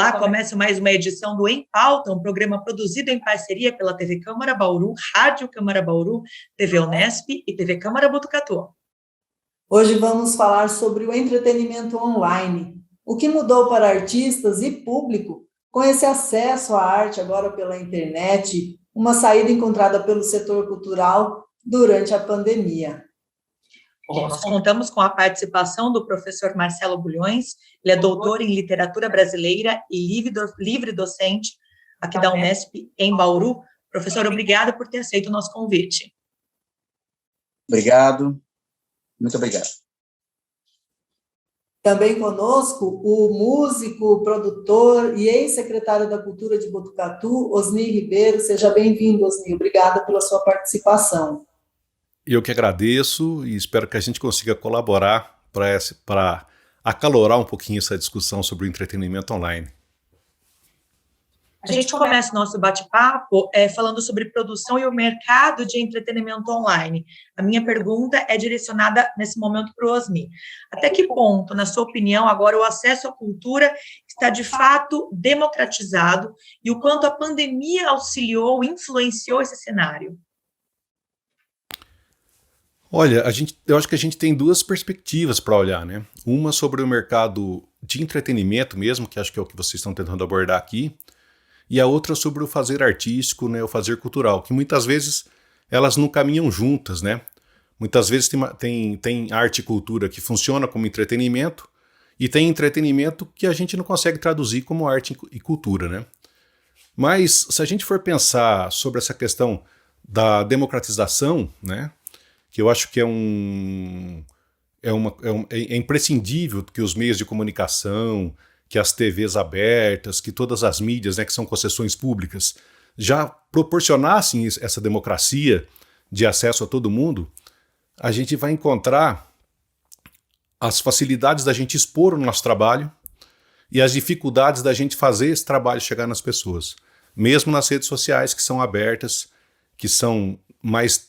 Olá, começa mais uma edição do Em Pauta, um programa produzido em parceria pela TV Câmara Bauru, Rádio Câmara Bauru, TV Unesp e TV Câmara Botucatu. Hoje vamos falar sobre o entretenimento online, o que mudou para artistas e público com esse acesso à arte agora pela internet, uma saída encontrada pelo setor cultural durante a pandemia. Bom, nós contamos com a participação do professor Marcelo Bulhões, ele é doutor em literatura brasileira e livre docente aqui da Unesp em Bauru. Professor, obrigada por ter aceito o nosso convite. Obrigado, muito obrigado. Também conosco o músico, produtor e ex-secretário da Cultura de Botucatu, Osni Ribeiro. Seja bem-vindo, Osni. Obrigada pela sua participação. Eu que agradeço e espero que a gente consiga colaborar para acalorar um pouquinho essa discussão sobre o entretenimento online. A gente começa o nosso bate-papo falando sobre produção e o mercado de entretenimento online. A minha pergunta é direcionada nesse momento para o Osni. Até que ponto, na sua opinião, agora o acesso à cultura está de fato democratizado e o quanto a pandemia auxiliou, influenciou esse cenário? Olha, eu acho que a gente tem duas perspectivas para olhar, né? Uma sobre o mercado de entretenimento mesmo, que acho que é o que vocês estão tentando abordar aqui, e a outra sobre o fazer artístico, né, o fazer cultural, que muitas vezes elas não caminham juntas, né? Muitas vezes tem arte e cultura que funciona como entretenimento, e tem entretenimento que a gente não consegue traduzir como arte e cultura, né? Mas se a gente for pensar sobre essa questão da democratização, né, que eu acho que é imprescindível que os meios de comunicação, que as TVs abertas, que todas as mídias, né, que são concessões públicas, já proporcionassem essa democracia de acesso a todo mundo, a gente vai encontrar as facilidades da gente expor o nosso trabalho e as dificuldades da gente fazer esse trabalho chegar nas pessoas, mesmo nas redes sociais que são abertas, que são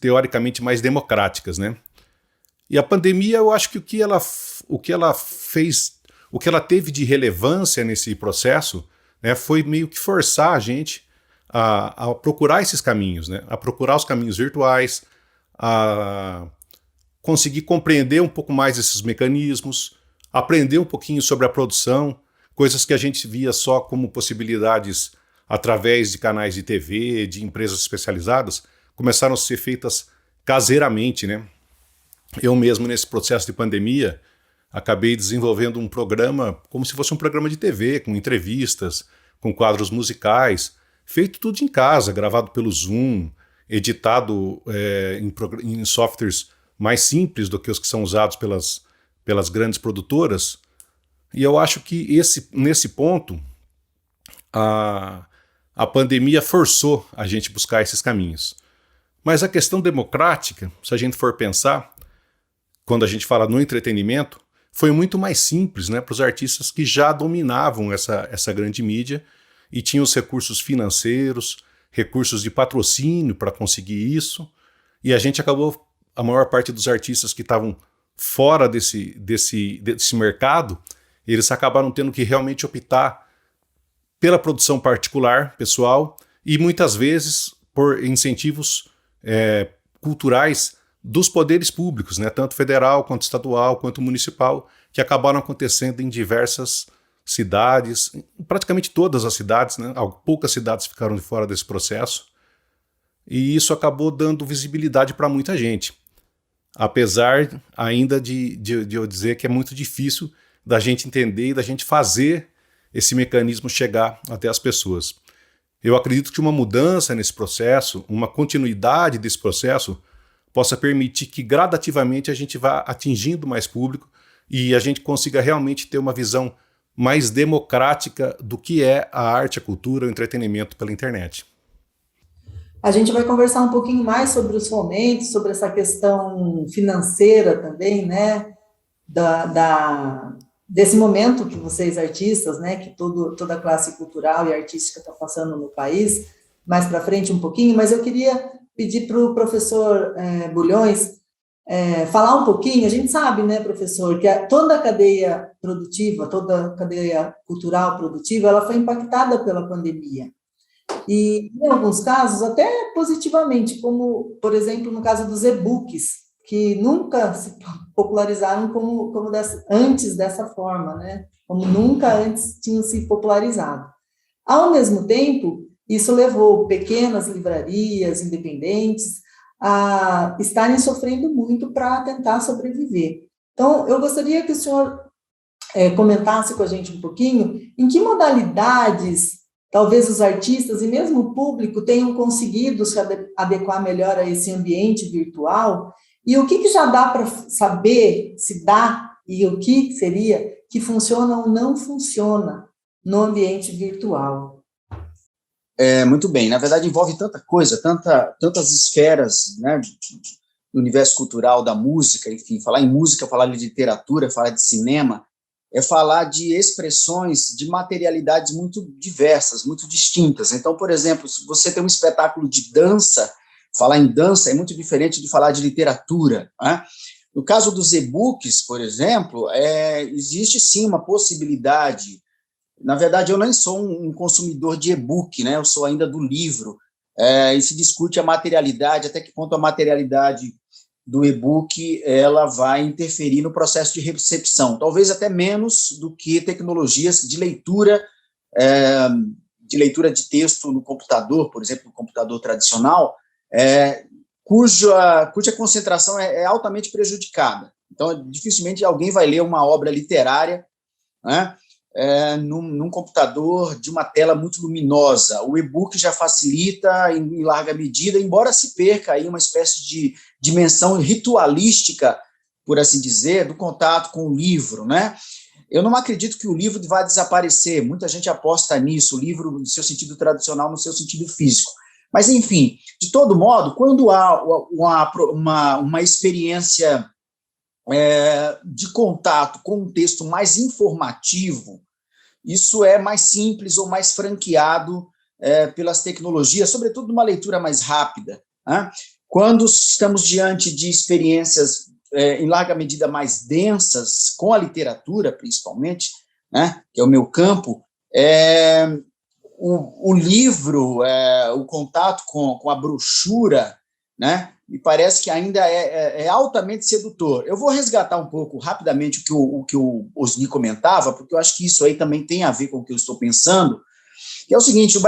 teoricamente mais democráticas, né? E a pandemia, eu acho que o que ela fez, o que ela teve de relevância nesse processo, né, foi meio que forçar a gente a procurar esses caminhos, né? A procurar os caminhos virtuais, a conseguir compreender um pouco mais esses mecanismos, aprender um pouquinho sobre a produção, coisas que a gente via só como possibilidades através de canais de TV, de empresas especializadas, começaram a ser feitas caseiramente, né? Eu mesmo, nesse processo de pandemia, acabei desenvolvendo um programa, como se fosse um programa de TV, com entrevistas, com quadros musicais, feito tudo em casa, gravado pelo Zoom, editado em softwares mais simples do que os que são usados pelas grandes produtoras. E eu acho que nesse ponto, a pandemia forçou a gente buscar esses caminhos. Mas a questão democrática, se a gente for pensar, quando a gente fala no entretenimento, foi muito mais simples, né, para os artistas que já dominavam essa grande mídia e tinham os recursos financeiros, recursos de patrocínio para conseguir isso, e a maior parte dos artistas que estavam fora desse mercado, eles acabaram tendo que realmente optar pela produção particular, pessoal, e muitas vezes por incentivos culturais dos poderes públicos, né, tanto federal, quanto estadual, quanto municipal, que acabaram acontecendo em diversas cidades, praticamente todas as cidades, né, poucas cidades ficaram de fora desse processo, e isso acabou dando visibilidade para muita gente, apesar ainda de eu dizer que é muito difícil da gente entender e da gente fazer esse mecanismo chegar até as pessoas. Eu acredito que uma mudança nesse processo, uma continuidade desse processo, possa permitir que gradativamente a gente vá atingindo mais público e a gente consiga realmente ter uma visão mais democrática do que é a arte, a cultura, o entretenimento pela internet. A gente vai conversar um pouquinho mais sobre os fomentos, sobre essa questão financeira também, né, desse momento que vocês artistas, né, que toda a classe cultural e artística está passando no país, mais para frente um pouquinho, mas eu queria pedir para o professor Bulhões falar um pouquinho. A gente sabe, né, professor, que toda a cadeia produtiva, toda a cadeia cultural produtiva, ela foi impactada pela pandemia. E, em alguns casos, até positivamente, como, por exemplo, no caso dos e-books, que nunca se popularizaram antes dessa forma, né? Como nunca antes tinham se popularizado. Ao mesmo tempo, isso levou pequenas livrarias independentes a estarem sofrendo muito para tentar sobreviver. Então, eu gostaria que o senhor comentasse com a gente um pouquinho em que modalidades talvez os artistas e mesmo o público tenham conseguido se adequar melhor a esse ambiente virtual, e o que já dá para saber se dá, e o que seria que funciona ou não funciona no ambiente virtual. Muito bem, na verdade envolve tanta coisa, tantas esferas, né, do universo cultural, da música, enfim, falar em música, falar de literatura, falar de cinema, é falar de expressões, de materialidades muito diversas, muito distintas. Então, por exemplo, se você tem um espetáculo de dança, falar em dança é muito diferente de falar de literatura, né? No caso dos e-books, por exemplo, existe sim uma possibilidade. Na verdade, eu nem sou um consumidor de e-book, né? Eu sou ainda do livro, e se discute a materialidade, até que ponto a materialidade do e-book ela vai interferir no processo de recepção, talvez até menos do que tecnologias de leitura de texto no computador, por exemplo, no computador tradicional, cuja concentração é altamente prejudicada. Então, dificilmente alguém vai ler uma obra literária, né, num computador de uma tela muito luminosa. O e-book já facilita em larga medida, embora se perca aí uma espécie de dimensão ritualística, por assim dizer, do contato com o livro, né? Eu não acredito que o livro vai desaparecer, muita gente aposta nisso, o livro no seu sentido tradicional, no seu sentido físico. Mas, enfim, de todo modo, quando há uma experiência de contato com um texto mais informativo, isso é mais simples ou mais franqueado pelas tecnologias, sobretudo numa leitura mais rápida, né? Quando estamos diante de experiências em larga medida mais densas, com a literatura principalmente, né, que é o meu campo, o livro, o contato com a brochura, né, me parece que ainda é altamente sedutor. Eu vou resgatar um pouco rapidamente o que o Osni comentava, porque eu acho que isso aí também tem a ver com o que eu estou pensando, que é o seguinte: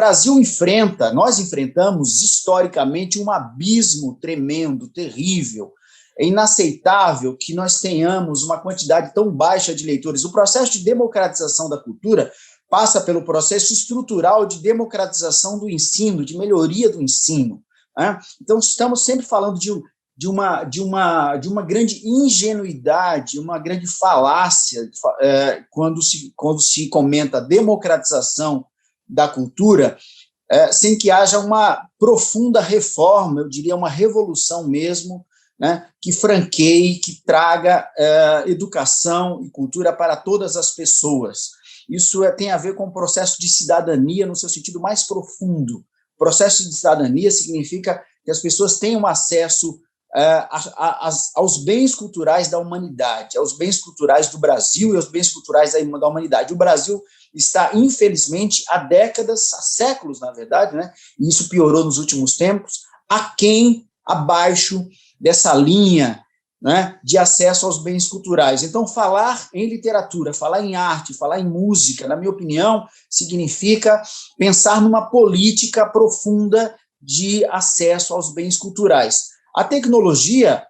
nós enfrentamos historicamente um abismo tremendo, terrível. É inaceitável que nós tenhamos uma quantidade tão baixa de leitores. O processo de democratização da cultura passa pelo processo estrutural de democratização do ensino, de melhoria do ensino, né? Então, estamos sempre falando de uma grande ingenuidade, uma grande falácia, quando se comenta democratização da cultura, sem que haja uma profunda reforma, eu diria uma revolução mesmo, né, que franqueie, que traga educação e cultura para todas as pessoas. Isso tem a ver com o processo de cidadania no seu sentido mais profundo. O processo de cidadania significa que as pessoas tenham acesso aos bens culturais da humanidade, aos bens culturais do Brasil e aos bens culturais da humanidade. O Brasil está, infelizmente, há décadas, há séculos, na verdade, né, e isso piorou nos últimos tempos, abaixo dessa linha, né, de acesso aos bens culturais. Então, falar em literatura, falar em arte, falar em música, na minha opinião, significa pensar numa política profunda de acesso aos bens culturais. A tecnologia,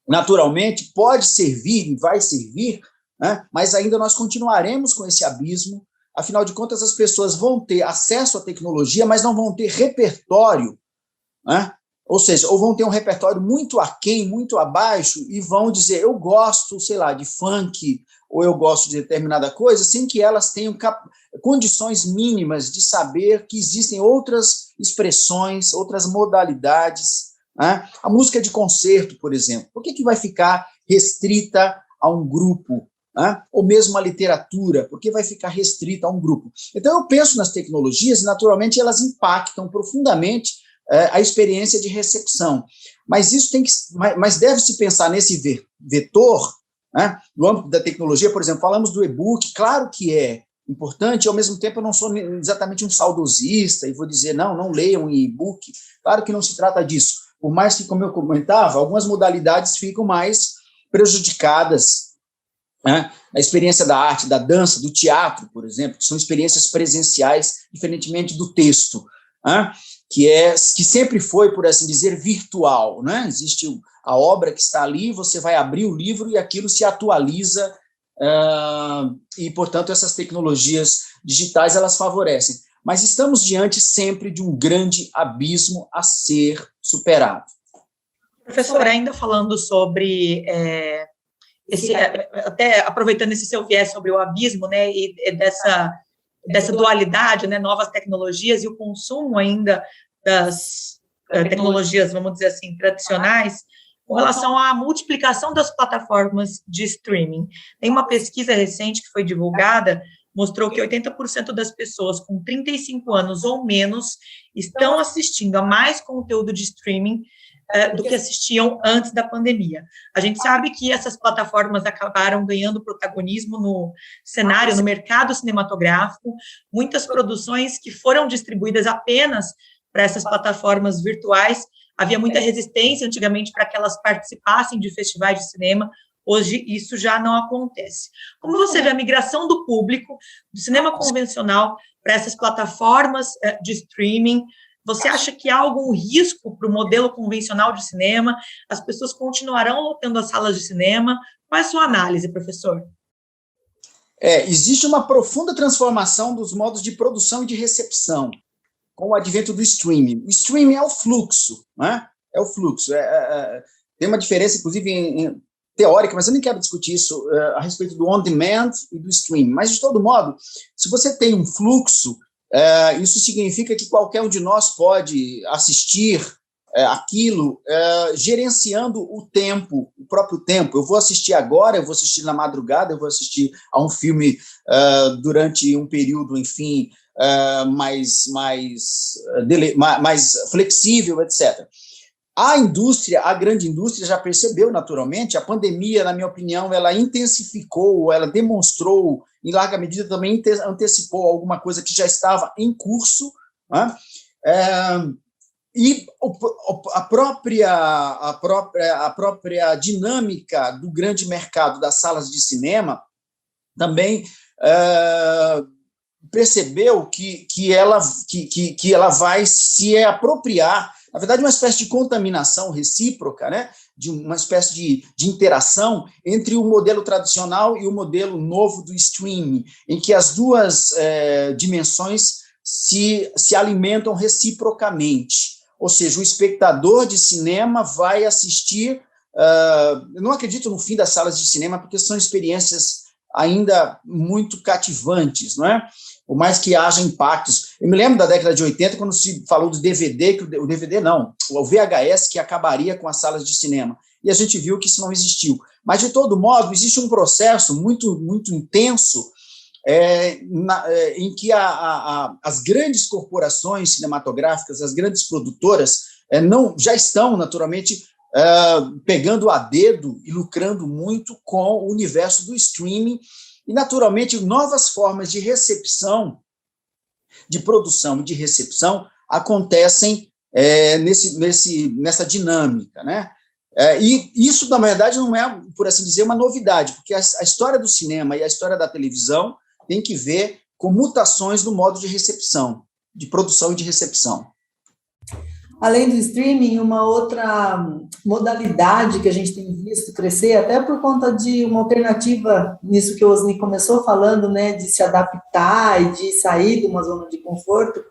naturalmente, pode servir e vai servir, né, mas ainda nós continuaremos com esse abismo. Afinal de contas, as pessoas vão ter acesso à tecnologia, mas não vão ter repertório, né? Ou seja, ou vão ter um repertório muito aquém, muito abaixo, e vão dizer, eu gosto, sei lá, de funk, ou eu gosto de determinada coisa, sem que elas tenham condições mínimas de saber que existem outras expressões, outras modalidades, né? A música de concerto, por exemplo, por que vai ficar restrita a um grupo? Né? Ou mesmo a literatura, por que vai ficar restrita a um grupo? Então, eu penso nas tecnologias e, naturalmente, elas impactam profundamente a experiência de recepção. mas isso tem que, mas deve-se pensar nesse vetor, né? No âmbito da tecnologia, por exemplo, falamos do e-book, claro que é importante, ao mesmo tempo eu não sou exatamente um saudosista e vou dizer, não leiam em e-book, claro que não se trata disso, por mais que, como eu comentava, algumas modalidades ficam mais prejudicadas, né? A experiência da arte, da dança, do teatro, por exemplo, que são experiências presenciais, diferentemente do texto, né? Que sempre foi, por assim dizer, virtual, né? Existe a obra que está ali, você vai abrir o livro e aquilo se atualiza, e, portanto, essas tecnologias digitais, elas favorecem. Mas estamos diante sempre de um grande abismo a ser superado. Professor, ainda falando sobre, até aproveitando esse seu viés sobre o abismo, né, e dessa dualidade, né, novas tecnologias e o consumo ainda das tecnologias, vamos dizer assim, tradicionais, com relação à multiplicação das plataformas de streaming. Tem uma pesquisa recente que foi divulgada, mostrou que 80% das pessoas com 35 anos ou menos estão assistindo a mais conteúdo de streaming do que assistiam antes da pandemia. A gente sabe que essas plataformas acabaram ganhando protagonismo no cenário, no mercado cinematográfico, muitas produções que foram distribuídas apenas para essas plataformas virtuais. Havia muita resistência antigamente para que elas participassem de festivais de cinema. Hoje, isso já não acontece. Como você vê a migração do público do cinema convencional para essas plataformas de streaming? Você acha que há algum risco para o modelo convencional de cinema? As pessoas continuarão lotando as salas de cinema? Qual é a sua análise, professor? Existe uma profunda transformação dos modos de produção e de recepção com o advento do streaming. O streaming é o fluxo, né? É o fluxo. Tem uma diferença, inclusive, teórica, mas eu nem quero discutir isso a respeito do on-demand e do streaming. Mas, de todo modo, se você tem um fluxo, isso significa que qualquer um de nós pode assistir aquilo gerenciando o tempo, o próprio tempo. Eu vou assistir agora, eu vou assistir na madrugada, eu vou assistir a um filme durante um período, enfim, mais flexível, etc. A grande indústria já percebeu naturalmente, a pandemia, na minha opinião, ela intensificou, ela demonstrou, em larga medida também antecipou alguma coisa que já estava em curso, né? E a própria dinâmica do grande mercado das salas de cinema também percebeu que ela vai se apropriar, na verdade, uma espécie de contaminação recíproca, né? De uma espécie de interação entre o modelo tradicional e o modelo novo do streaming, em que as duas dimensões se alimentam reciprocamente. Ou seja, o espectador de cinema vai assistir. Eu não acredito no fim das salas de cinema, porque são experiências ainda muito cativantes, não é? Por mais que haja impactos. Eu me lembro da década de 80, quando se falou do DVD, que o DVD não, o VHS que acabaria com as salas de cinema. E a gente viu que isso não existiu. Mas, de todo modo, existe um processo muito, muito intenso em que as grandes corporações cinematográficas, as grandes produtoras, já estão, naturalmente, pegando a dedo e lucrando muito com o universo do streaming e, naturalmente, novas formas de recepção, de produção e de recepção acontecem nessa dinâmica, né? E isso, na verdade, não é, por assim dizer, uma novidade, porque a história do cinema e a história da televisão tem que ver com mutações no modo de recepção, de produção e de recepção. Além do streaming, uma outra modalidade que a gente tem visto crescer, até por conta de uma alternativa nisso que o Osni começou falando, né, de se adaptar e de sair de uma zona de conforto,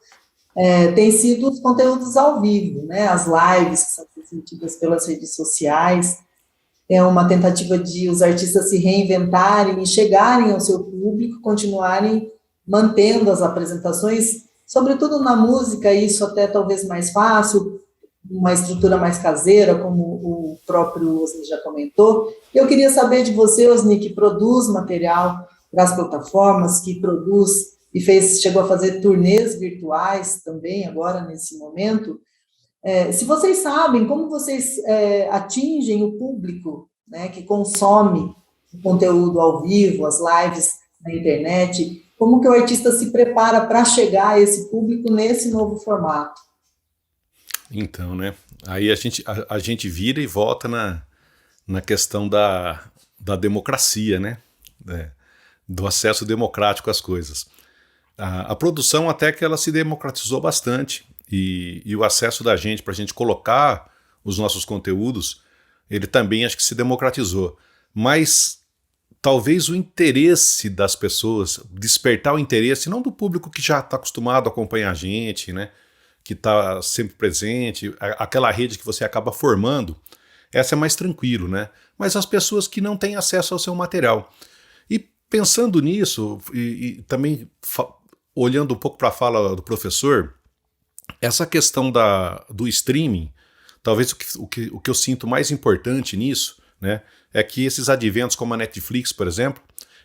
tem sido os conteúdos ao vivo, né, as lives que são transmitidas pelas redes sociais. É uma tentativa de os artistas se reinventarem e chegarem ao seu público, continuarem mantendo as apresentações, sobretudo na música, isso até talvez mais fácil, uma estrutura mais caseira, como o próprio Osni já comentou. Eu queria saber de você, Osni, que produz material para as plataformas, que produz e chegou a fazer turnês virtuais também, agora, nesse momento. Se vocês sabem como vocês atingem o público, né, que consome o conteúdo ao vivo, as lives na internet, como que o artista se prepara para chegar a esse público nesse novo formato? Então, né? Aí a gente vira e volta na questão da democracia, né? Do acesso democrático às coisas. A produção até que ela se democratizou bastante e o acesso da gente para a gente colocar os nossos conteúdos, ele também acho que se democratizou. Mas talvez o interesse das pessoas, despertar o interesse, não do público que já está acostumado a acompanhar a gente, né? Que está sempre presente, aquela rede que você acaba formando, essa é mais tranquilo, né? Mas as pessoas que não têm acesso ao seu material. E pensando nisso, e também olhando um pouco para a fala do professor, essa questão do streaming, talvez o que eu sinto mais importante nisso, né, é que esses adventos como a Netflix, por exemplo,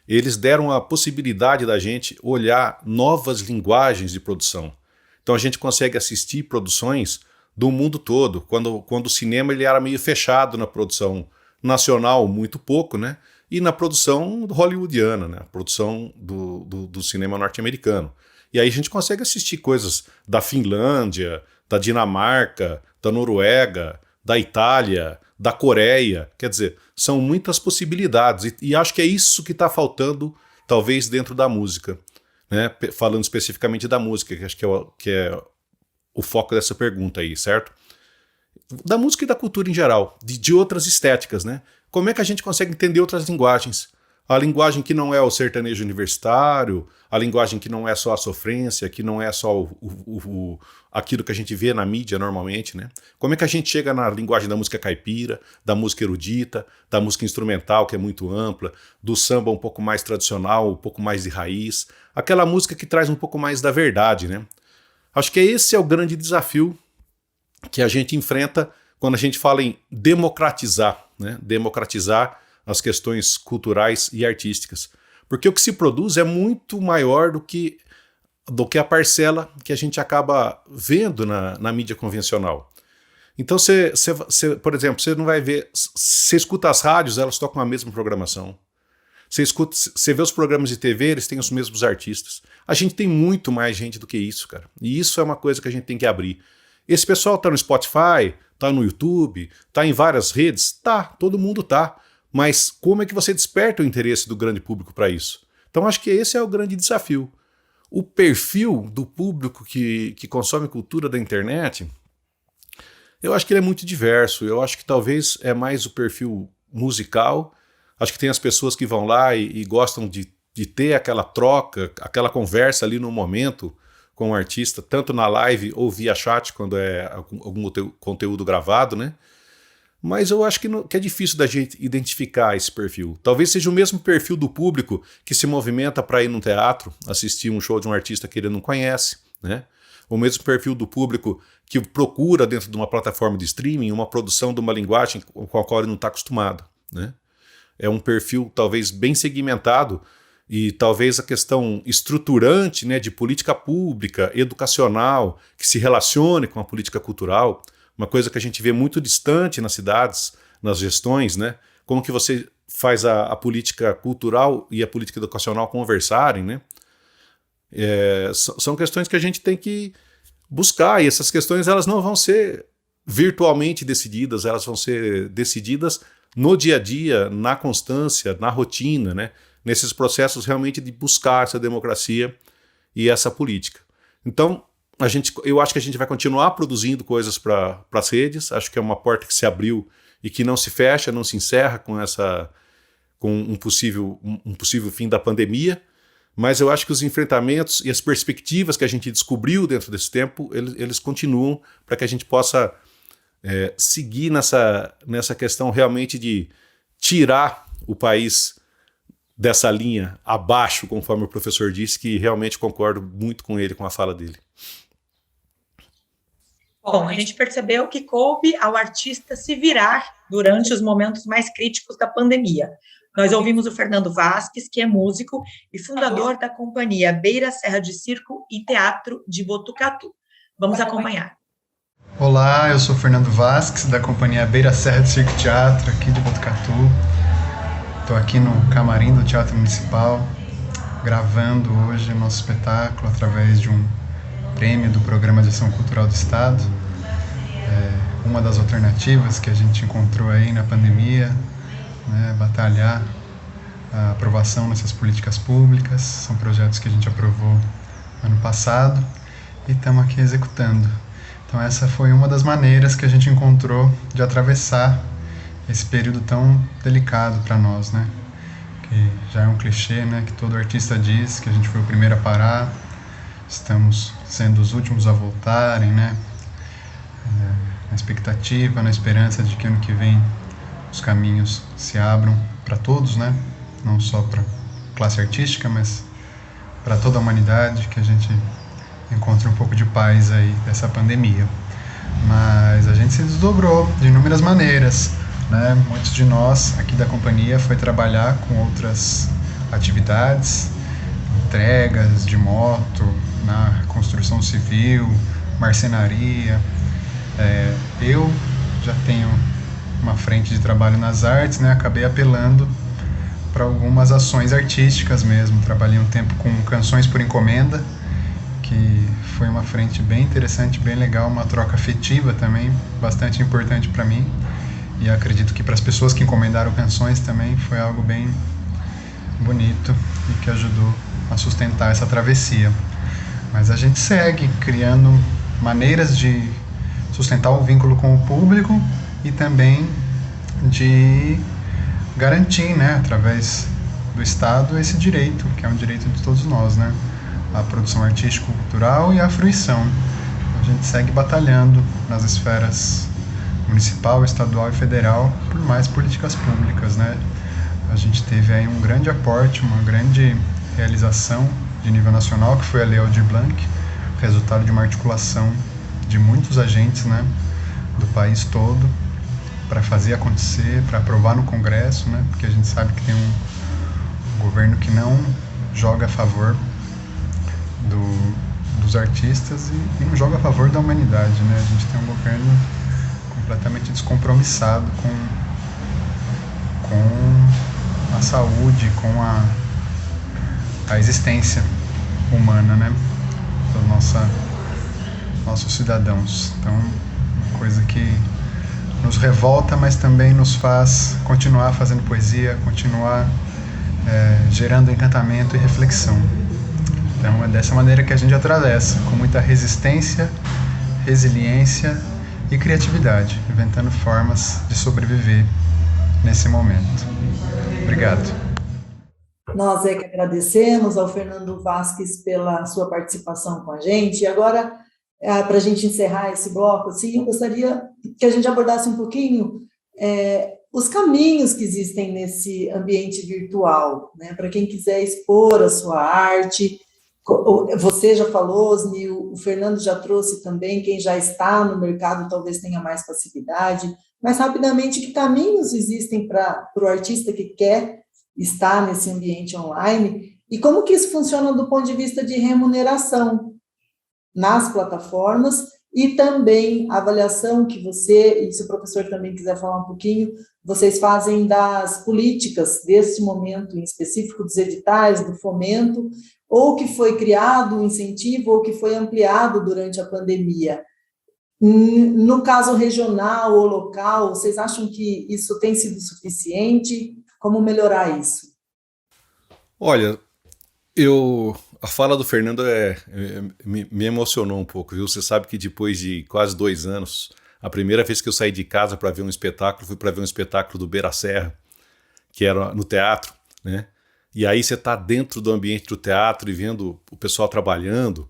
eles deram a possibilidade da gente olhar novas linguagens de produção. Então a gente consegue assistir produções do mundo todo, quando o cinema ele era meio fechado na produção nacional, muito pouco, né? E na produção hollywoodiana, né? A produção do cinema norte-americano. E aí a gente consegue assistir coisas da Finlândia, da Dinamarca, da Noruega, da Itália, da Coreia. Quer dizer, são muitas possibilidades. E acho que é isso que está faltando, talvez, dentro da música. Né? Falando especificamente da música, que acho que é o foco dessa pergunta aí, certo? Da música e da cultura em geral, de outras estéticas, né? Como é que a gente consegue entender outras linguagens? A linguagem que não é o sertanejo universitário, a linguagem que não é só a sofrência, que não é só aquilo que a gente vê na mídia normalmente, né? Como é que a gente chega na linguagem da música caipira, da música erudita, da música instrumental, que é muito ampla, do samba um pouco mais tradicional, um pouco mais de raiz, aquela música que traz um pouco mais da verdade, né? Acho que esse é o grande desafio que a gente enfrenta quando a gente fala em democratizar, né? Democratizar as questões culturais e artísticas. Porque o que se produz é muito maior do que a parcela que a gente acaba vendo na mídia convencional. Então, por exemplo, você não vai ver... Você escuta as rádios, elas tocam a mesma programação. Você vê os programas de TV, eles têm os mesmos artistas. A gente tem muito mais gente do que isso, cara. E isso é uma coisa que a gente tem que abrir. Esse pessoal tá no Spotify, tá no YouTube, tá em várias redes? Tá, todo mundo tá. Mas como é que você desperta o interesse do grande público para isso? Então acho que esse é o grande desafio. O perfil do público que consome cultura da internet, eu acho que ele é muito diverso. Eu acho que talvez é mais o perfil musical. Acho que tem as pessoas que vão lá e gostam de ter aquela troca, aquela conversa ali no momento com o artista, tanto na live ou via chat, quando é algum conteúdo gravado, né? Mas eu acho que é difícil da gente identificar esse perfil. Talvez seja o mesmo perfil do público que se movimenta para ir num teatro, assistir um show de um artista que ele não conhece, né? O mesmo perfil do público que procura dentro de uma plataforma de streaming uma produção de uma linguagem com a qual ele não está acostumado, né? É um perfil talvez bem segmentado e talvez a questão estruturante, né, de política pública, educacional, que se relacione com a política cultural, uma coisa que a gente vê muito distante nas cidades, nas gestões, né? Como que você faz a política cultural e a política educacional conversarem, né? São questões que a gente tem que buscar, e essas questões elas não vão ser virtualmente decididas, elas vão ser decididas no dia a dia, na constância, na rotina, né? Nesses processos realmente de buscar essa democracia e essa política. Então, eu acho que a gente vai continuar produzindo coisas para as redes, acho que é uma porta que se abriu e que não se fecha, não se encerra com um possível fim da pandemia, mas eu acho que os enfrentamentos e as perspectivas que a gente descobriu dentro desse tempo, eles continuam para que a gente possa seguir nessa questão realmente de tirar o país dessa linha abaixo, conforme o professor disse, que realmente concordo muito com ele, com a fala dele. Bom, a gente percebeu que coube ao artista se virar durante os momentos mais críticos da pandemia. Nós ouvimos o Fernando Vasques, que é músico e fundador da companhia Beira Serra de Circo e Teatro de Botucatu. Vamos acompanhar. Olá, eu sou Fernando Vasques, da companhia Beira Serra de Circo e Teatro, aqui de Botucatu. Estou aqui no camarim do Teatro Municipal, gravando hoje o nosso espetáculo através de um prêmio do Programa de Ação Cultural do Estado. Uma das alternativas que a gente encontrou aí na pandemia, né, batalhar a aprovação nessas políticas públicas. São projetos que a gente aprovou ano passado e estamos aqui executando. Então essa foi uma das maneiras que a gente encontrou de atravessar esse período tão delicado para nós, né? Que já é um clichê, né? Que todo artista diz que a gente foi o primeiro a parar, estamos sendo os últimos a voltarem, né? Na expectativa, na esperança de que ano que vem os caminhos se abram para todos, né? Não só para classe artística, mas para toda a humanidade, que a gente encontre um pouco de paz aí dessa pandemia. Mas a gente se desdobrou de inúmeras maneiras, né? Muitos de nós aqui da companhia foi trabalhar com outras atividades, entregas de moto, na construção civil, marcenaria. Eu já tenho uma frente de trabalho nas artes, né? Acabei apelando para algumas ações artísticas mesmo. Trabalhei um tempo com canções por encomenda, que foi uma frente bem interessante, bem legal, uma troca afetiva também, bastante importante para mim. E acredito que para as pessoas que encomendaram canções também foi algo bem bonito e que ajudou a sustentar essa travessia. Mas a gente segue criando maneiras de sustentar o vínculo com o público e também de garantir, né, através do Estado, esse direito, que é um direito de todos nós, né, a produção artístico-cultural e a fruição. A gente segue batalhando nas esferas municipal, estadual e federal por mais políticas públicas, né. A gente teve aí um grande aporte, uma grande realização de nível nacional, que foi a Lei Aldir Blanc, resultado de uma articulação de muitos agentes, né, do país todo, para fazer acontecer, para aprovar no Congresso, né, porque a gente sabe que tem um governo que não joga a favor dos artistas e não joga a favor da humanidade, né. A gente tem um governo completamente descompromissado com a saúde, com a existência humana, né, da nossos cidadãos. Então, uma coisa que nos revolta, mas também nos faz continuar fazendo poesia, continuar gerando encantamento e reflexão. Então, é dessa maneira que a gente atravessa, com muita resistência, resiliência e criatividade, inventando formas de sobreviver nesse momento. Obrigado. Nós é que agradecemos ao Fernando Vasques pela sua participação com a gente. E agora, para a gente encerrar esse bloco, assim, eu gostaria que a gente abordasse um pouquinho os caminhos que existem nesse ambiente virtual, né? Para quem quiser expor a sua arte. Você já falou, Osni, o Fernando já trouxe também, quem já está no mercado talvez tenha mais facilidade, mas rapidamente, que caminhos existem para o artista que quer estar nesse ambiente online e como que isso funciona do ponto de vista de remuneração nas plataformas e também a avaliação que você, e se o professor também quiser falar um pouquinho, vocês fazem das políticas desse momento em específico, dos editais, do fomento, ou que foi criado um incentivo, ou que foi ampliado durante a pandemia. No caso regional ou local, vocês acham que isso tem sido suficiente? Como melhorar isso? Olha, a fala do Fernando me emocionou um pouco, viu? Você sabe que depois de quase 2 anos, a primeira vez que eu saí de casa para ver um espetáculo, fui para ver um espetáculo do Beira Serra, que era no teatro, né? E aí você está dentro do ambiente do teatro e vendo o pessoal trabalhando,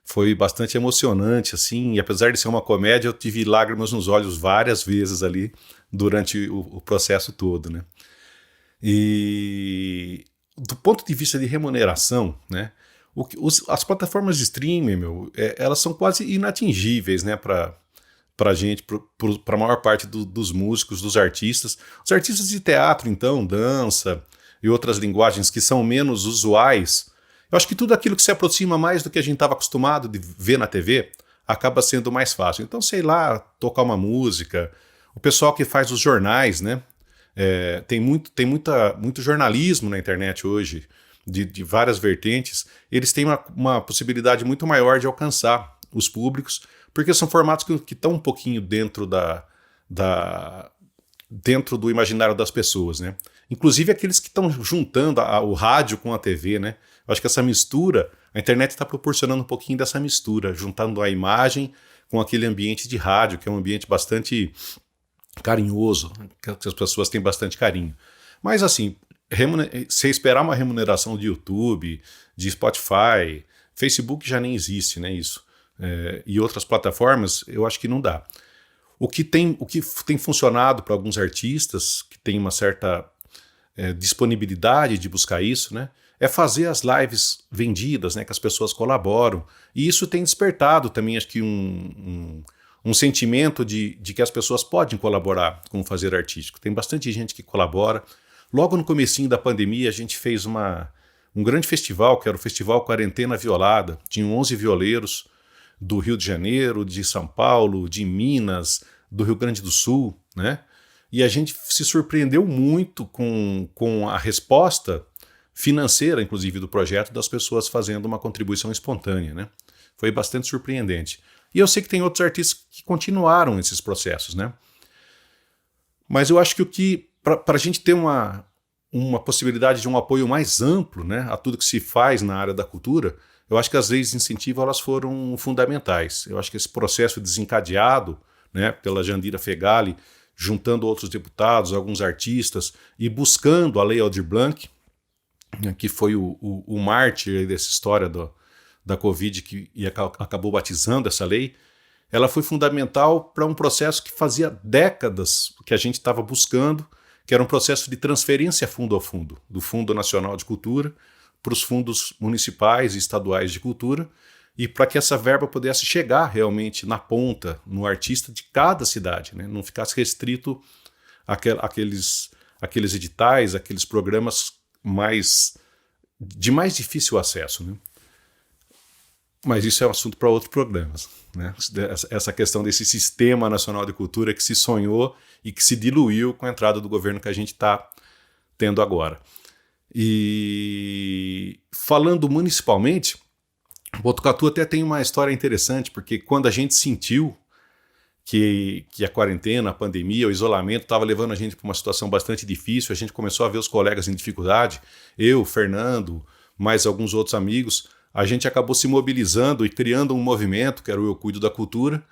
foi bastante emocionante, assim, e apesar de ser uma comédia, eu tive lágrimas nos olhos várias vezes ali durante o processo todo, né? E do ponto de vista de remuneração, né, as plataformas de streaming, elas são quase inatingíveis, né, para a gente, para a maior parte dos músicos, dos artistas. Os artistas de teatro, então, dança e outras linguagens que são menos usuais, eu acho que tudo aquilo que se aproxima mais do que a gente estava acostumado de ver na TV, acaba sendo mais fácil. Então, sei lá, tocar uma música. O pessoal que faz os jornais, né? Tem muito jornalismo na internet hoje, de várias vertentes. Eles têm uma possibilidade muito maior de alcançar os públicos, porque são formatos que estão um pouquinho dentro dentro do imaginário das pessoas, né? Inclusive aqueles que estão juntando o rádio com a TV, né? Eu acho que essa mistura, a internet está proporcionando um pouquinho dessa mistura, juntando a imagem com aquele ambiente de rádio, que é um ambiente bastante carinhoso, que as pessoas têm bastante carinho. Mas assim, se esperar uma remuneração de YouTube, de Spotify, Facebook já nem existe, né, isso, e outras plataformas, eu acho que não dá. O que tem funcionado para alguns artistas que têm uma certa disponibilidade de buscar isso, né, é fazer as lives vendidas, né, que as pessoas colaboram, e isso tem despertado também, acho que um sentimento de que as pessoas podem colaborar com o fazer artístico. Tem bastante gente que colabora. Logo no comecinho da pandemia, a gente fez um grande festival, que era o Festival Quarentena Violada. Tinham 11 violeiros do Rio de Janeiro, de São Paulo, de Minas, do Rio Grande do Sul, né? E a gente se surpreendeu muito com a resposta financeira, inclusive, do projeto, das pessoas fazendo uma contribuição espontânea, né? Foi bastante surpreendente. E eu sei que tem outros artistas que continuaram esses processos, né? Mas eu acho que para a gente ter uma possibilidade de um apoio mais amplo, né, a tudo que se faz na área da cultura, eu acho que as leis de incentivo elas foram fundamentais. Eu acho que esse processo desencadeado, né, pela Jandira Fegali, juntando outros deputados, alguns artistas, e buscando a Lei Aldir Blanc, né, que foi o mártir dessa história da Covid, acabou batizando essa lei, ela foi fundamental para um processo que fazia décadas que a gente estava buscando, que era um processo de transferência fundo a fundo, do Fundo Nacional de Cultura para os fundos municipais e estaduais de cultura, e para que essa verba pudesse chegar realmente na ponta, no artista de cada cidade, né? Não ficasse restrito àqueles editais, aqueles programas de mais difícil acesso, né? Mas isso é um assunto para outros programas, né? Essa questão desse Sistema Nacional de Cultura que se sonhou e que se diluiu com a entrada do governo que a gente está tendo agora. E falando municipalmente, Botucatu até tem uma história interessante, porque quando a gente sentiu que a quarentena, a pandemia, o isolamento estava levando a gente para uma situação bastante difícil, a gente começou a ver os colegas em dificuldade, eu, Fernando, mais alguns outros amigos, a gente acabou se mobilizando e criando um movimento, que era o Eu Cuido da Cultura,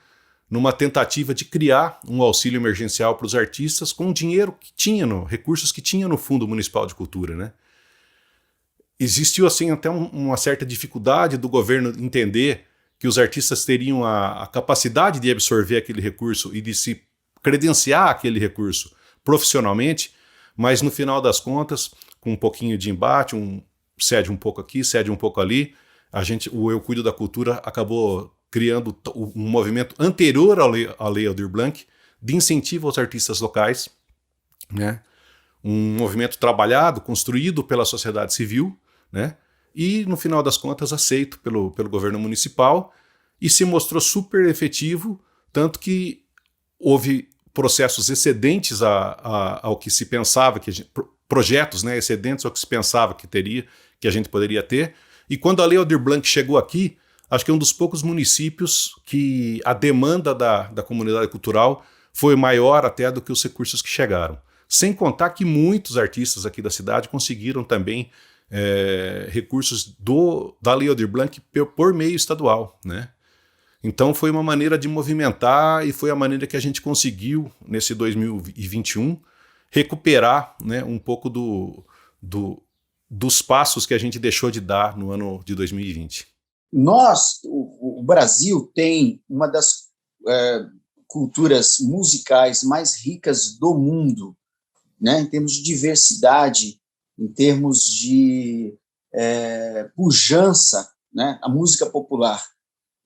numa tentativa de criar um auxílio emergencial para os artistas com dinheiro que tinha, recursos que tinha no Fundo Municipal de Cultura, né? Existiu assim até uma certa dificuldade do governo entender que os artistas teriam a capacidade de absorver aquele recurso e de se credenciar aquele recurso profissionalmente, mas no final das contas, com um pouquinho de embate, cede um pouco aqui, cede um pouco ali, o Eu Cuido da Cultura acabou criando um movimento anterior à Lei Aldir Blanc de incentivo aos artistas locais, né? Um movimento trabalhado, construído pela sociedade civil, né? E no final das contas aceito pelo governo municipal e se mostrou super efetivo, tanto que houve processos excedentes ao que se pensava, projetos, né, excedentes ao que se pensava que a gente poderia ter. E quando a Lei Aldir Blanc chegou aqui, acho que é um dos poucos municípios que a demanda da comunidade cultural foi maior até do que os recursos que chegaram. Sem contar que muitos artistas aqui da cidade conseguiram também recursos da Lei Aldir Blanc por meio estadual, né? Então foi uma maneira de movimentar e foi a maneira que a gente conseguiu, nesse 2021, recuperar, né, um pouco dos passos que a gente deixou de dar no ano de 2020. O Brasil tem uma das culturas musicais mais ricas do mundo, né, em termos de diversidade, em termos de pujança, né, a música popular.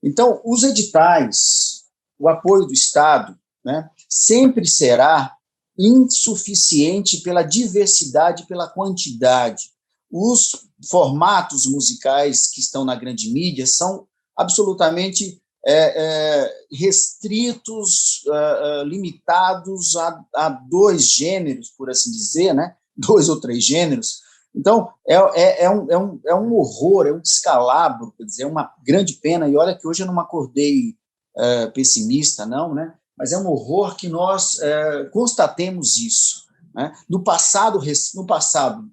Então, os editais, o apoio do Estado, né, sempre será insuficiente pela diversidade, pela quantidade. Os formatos musicais que estão na grande mídia são absolutamente restritos, limitados a 2 gêneros, por assim dizer, né? 2 ou 3 gêneros. Então, é um horror, é um descalabro, quer dizer, é uma grande pena, e olha que hoje eu não acordei pessimista, não, né? Mas é um horror que nós constatemos isso, né? No passado,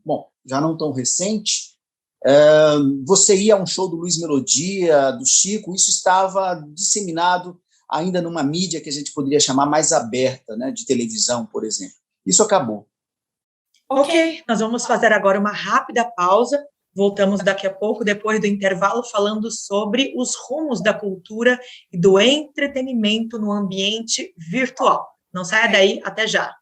bom, já não tão recente, você ia a um show do Luiz Melodia, do Chico, isso estava disseminado ainda numa mídia que a gente poderia chamar mais aberta, né? De televisão, por exemplo. Isso acabou. Ok, nós vamos fazer agora uma rápida pausa. Voltamos daqui a pouco, depois do intervalo, falando sobre os rumos da cultura e do entretenimento no ambiente virtual. Não saia daí, até já.